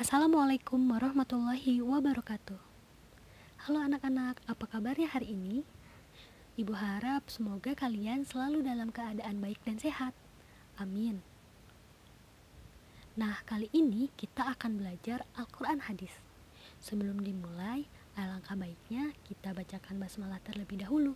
Assalamualaikum warahmatullahi wabarakatuh. Halo anak-anak, apa kabarnya hari ini? Ibu harap semoga kalian selalu dalam keadaan baik dan sehat. Amin. Nah, kali ini kita akan belajar Al-Quran Hadis. Sebelum dimulai, alangkah baiknya kita bacakan basmalah terlebih dahulu.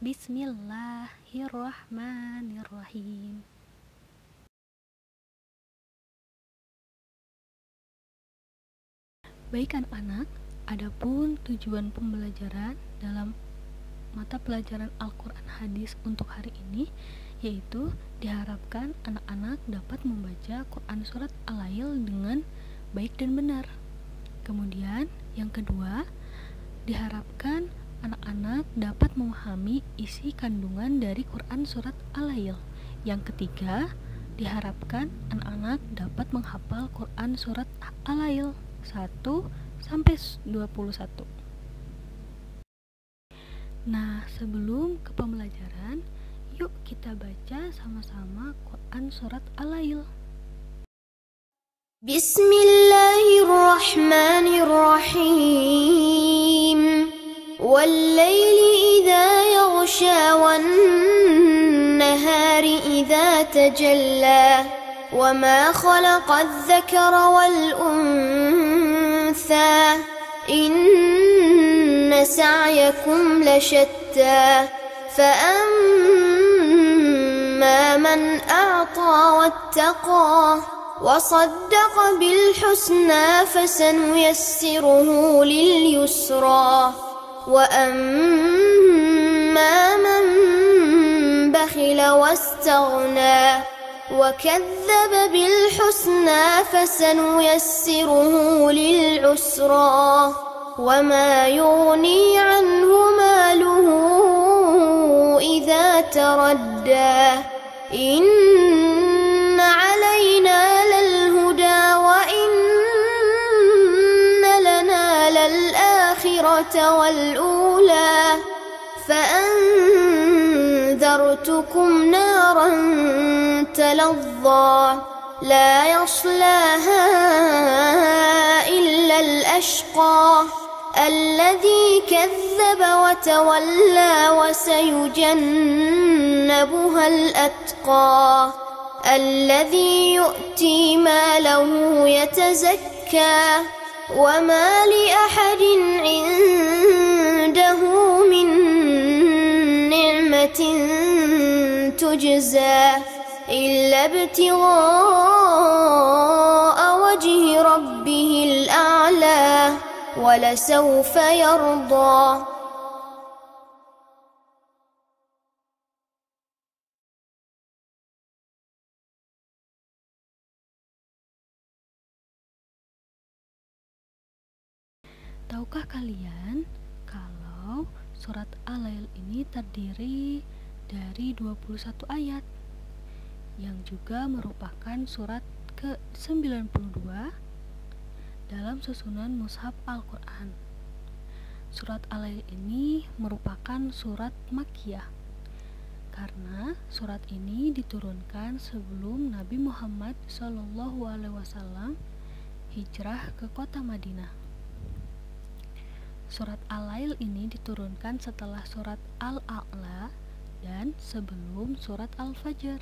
Bismillahirrahmanirrahim. Baik anak-anak, adapun tujuan pembelajaran dalam mata pelajaran Al-Quran Hadis untuk hari ini, yaitu diharapkan anak-anak dapat membaca Quran Surat Al-Lail dengan baik dan benar. Kemudian yang kedua, diharapkan anak-anak dapat memahami isi kandungan dari Quran Surat Al-Lail. Yang ketiga, diharapkan anak-anak dapat menghafal Quran Surat Al-Lail 1-21. Nah, sebelum ke pembelajaran, yuk kita baca sama-sama Quran Surat Al-Lail. Bismillahirrahmanirrahim. Wal-laili idza yaghsha wan-nahari idza tajalla. وما خلق الذكر والأنثى إن سعيكم لشتى فأما من أعطى واتقى وصدق بالحسنى فسنيسره لليسرى وأما من بخل واستغنى وكذب بالحسنى فسنيسره للعسرى وما يغني عنه ماله إذا تردى إن علينا للهدى وإن لنا للآخرة والأولى فأنذرتكم نارا تلظى لا يصلاها إلا الأشقى الذي كذب وتولى وسيجنبها الأتقى الذي يؤتي ماله يتزكى وما لأحد عنده من نعمة تجزى إلا ابتغاء وجه ربه الأعلى ولسوف يرضى. Tahukah kalian kalau surat Al-Lail ini terdiri dari 21 ayat yang juga merupakan surat ke-92 dalam susunan Mushaf Al-Quran. Surat Al-Lail ini merupakan surat Makkiyah karena surat ini diturunkan sebelum Nabi Muhammad SAW hijrah ke kota Madinah. Surat Al-Lail ini diturunkan setelah surat Al-A'la dan sebelum surat Al-Fajr.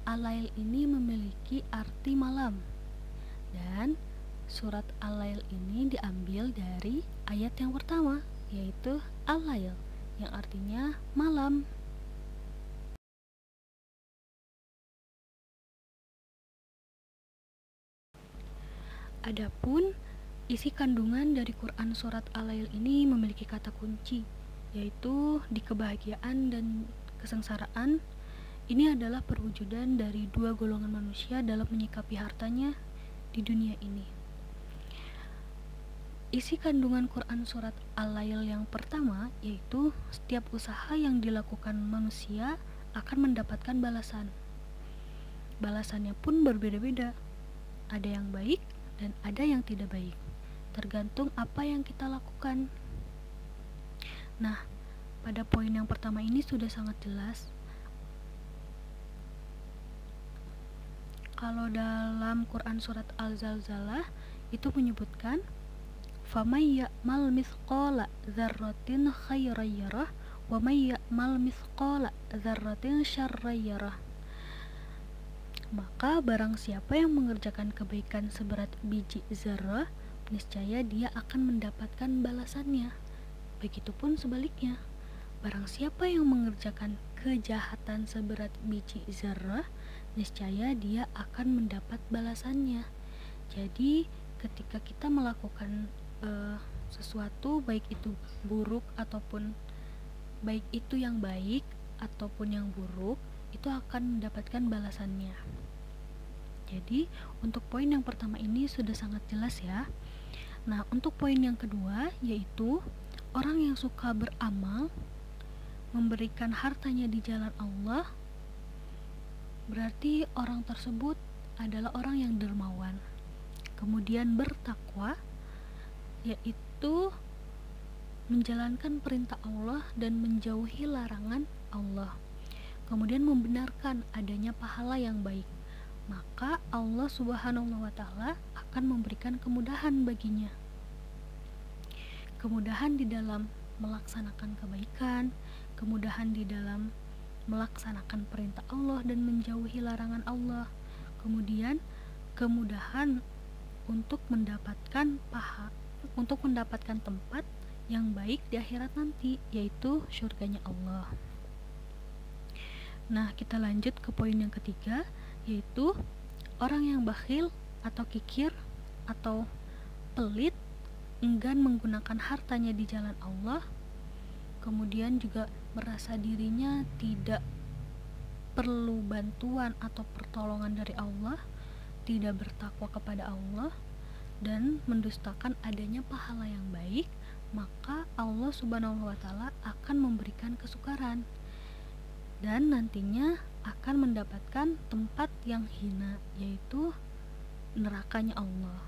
Al-Lail ini memiliki arti malam, dan surat Al-Lail ini diambil dari ayat yang pertama, yaitu Al-Lail, yang artinya malam. Adapun isi kandungan dari Quran Surat Al-Lail ini memiliki kata kunci, yaitu di kebahagiaan dan kesengsaraan. Ini adalah perwujudan dari dua golongan manusia dalam menyikapi hartanya di dunia ini. Isi kandungan Quran Surat Al-Lail yang pertama, yaitu setiap usaha yang dilakukan manusia akan mendapatkan balasan. Balasannya pun berbeda-beda. Ada yang baik dan ada yang tidak baik, tergantung apa yang kita lakukan. Nah, pada poin yang pertama ini sudah sangat jelas Kalau dalam Quran surat Al-Zalzalah itu menyebutkan famay ya'mal mithqala dzarratin khairan yarah wa may ya'mal mithqala dzarratin syarran yarah. Maka barang siapa yang mengerjakan kebaikan seberat biji zarah, niscaya dia akan mendapatkan balasannya. Begitupun sebaliknya, barang siapa yang mengerjakan kejahatan seberat biji zarah, niscaya dia akan mendapat balasannya. Jadi ketika kita melakukan sesuatu, baik itu buruk ataupun baik itu yang baik ataupun yang buruk, itu akan mendapatkan balasannya. Jadi untuk poin yang pertama ini sudah sangat jelas ya. Nah, untuk poin yang kedua yaitu orang yang suka beramal, memberikan hartanya di jalan Allah, berarti orang tersebut adalah orang yang dermawan. Kemudian bertakwa, yaitu menjalankan perintah Allah dan menjauhi larangan Allah. Kemudian membenarkan adanya pahala yang baik. Maka Allah Subhanahu wa Ta'ala akan memberikan kemudahan baginya. Kemudahan di dalam melaksanakan kebaikan, kemudahan di dalam melaksanakan perintah Allah dan menjauhi larangan Allah. Kemudian kemudahan untuk mendapatkan tempat yang baik di akhirat nanti, yaitu surganya Allah. Nah, kita lanjut ke poin yang ketiga, yaitu orang yang bakhil atau kikir atau pelit, enggan menggunakan hartanya di jalan Allah, kemudian juga merasa dirinya tidak perlu bantuan atau pertolongan dari Allah, tidak bertakwa kepada Allah, dan mendustakan adanya pahala yang baik, maka Allah Subhanahu wa Ta'ala akan memberikan kesukaran dan nantinya akan mendapatkan tempat yang hina, yaitu nerakanya Allah.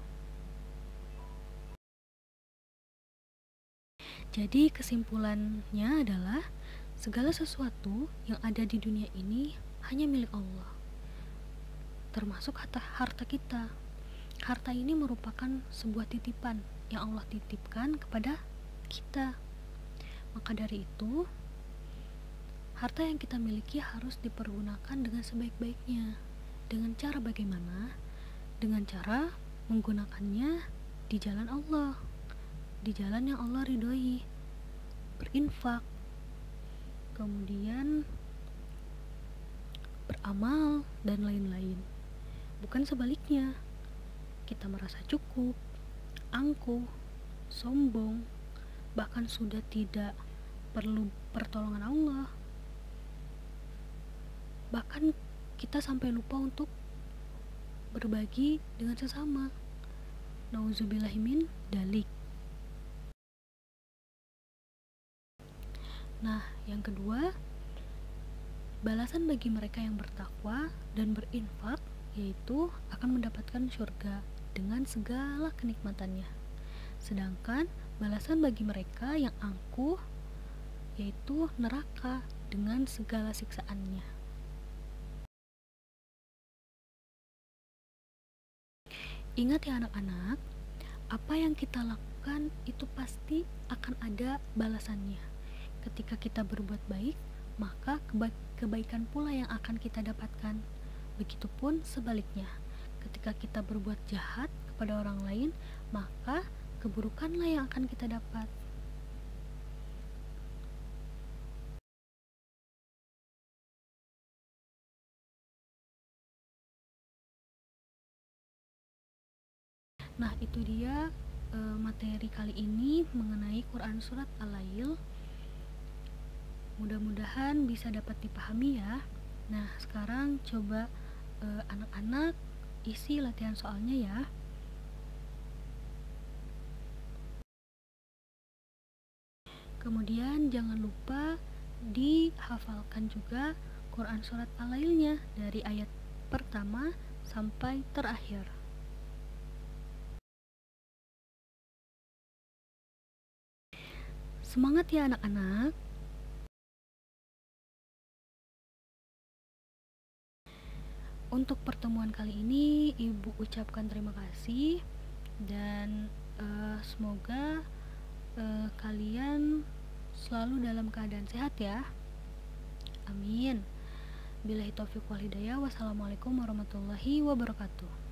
Jadi kesimpulannya adalah segala sesuatu yang ada di dunia ini hanya milik Allah, termasuk harta kita. Harta ini merupakan sebuah titipan yang Allah titipkan kepada kita. Maka dari itu, harta yang kita miliki harus dipergunakan dengan sebaik-baiknya. Dengan cara bagaimana? Dengan cara menggunakannya di jalan Allah, di jalan yang Allah ridhoi, berinfak, kemudian beramal, dan lain-lain. Bukan sebaliknya, kita merasa cukup, angkuh, sombong, bahkan sudah tidak perlu pertolongan Allah. Bahkan kita sampai lupa untuk berbagi dengan sesama. Nauzubillahi min dalik. Nah, yang kedua, balasan bagi mereka yang bertakwa dan berinfak yaitu akan mendapatkan surga dengan segala kenikmatannya. Sedangkan balasan bagi mereka yang angkuh yaitu neraka dengan segala siksaannya. Ingat ya anak-anak, apa yang kita lakukan itu pasti akan ada balasannya. Ketika kita berbuat baik, maka kebaikan pula yang akan kita dapatkan. Begitupun sebaliknya, ketika kita berbuat jahat kepada orang lain, maka keburukanlah yang akan kita dapat. Nah, itu dia materi kali ini mengenai Quran Surat Al-Lail. Mudah-mudahan bisa dapat dipahami ya. Nah, sekarang coba anak-anak isi latihan soalnya ya. Kemudian jangan lupa dihafalkan juga Quran Surat Al-Lailnya dari ayat pertama sampai terakhir. Semangat ya anak-anak. Untuk pertemuan kali ini Ibu ucapkan terima kasih dan semoga kalian selalu dalam keadaan sehat ya. Amin. Billahi taufiq wal hidayah. Wassalamualaikum warahmatullahi wabarakatuh.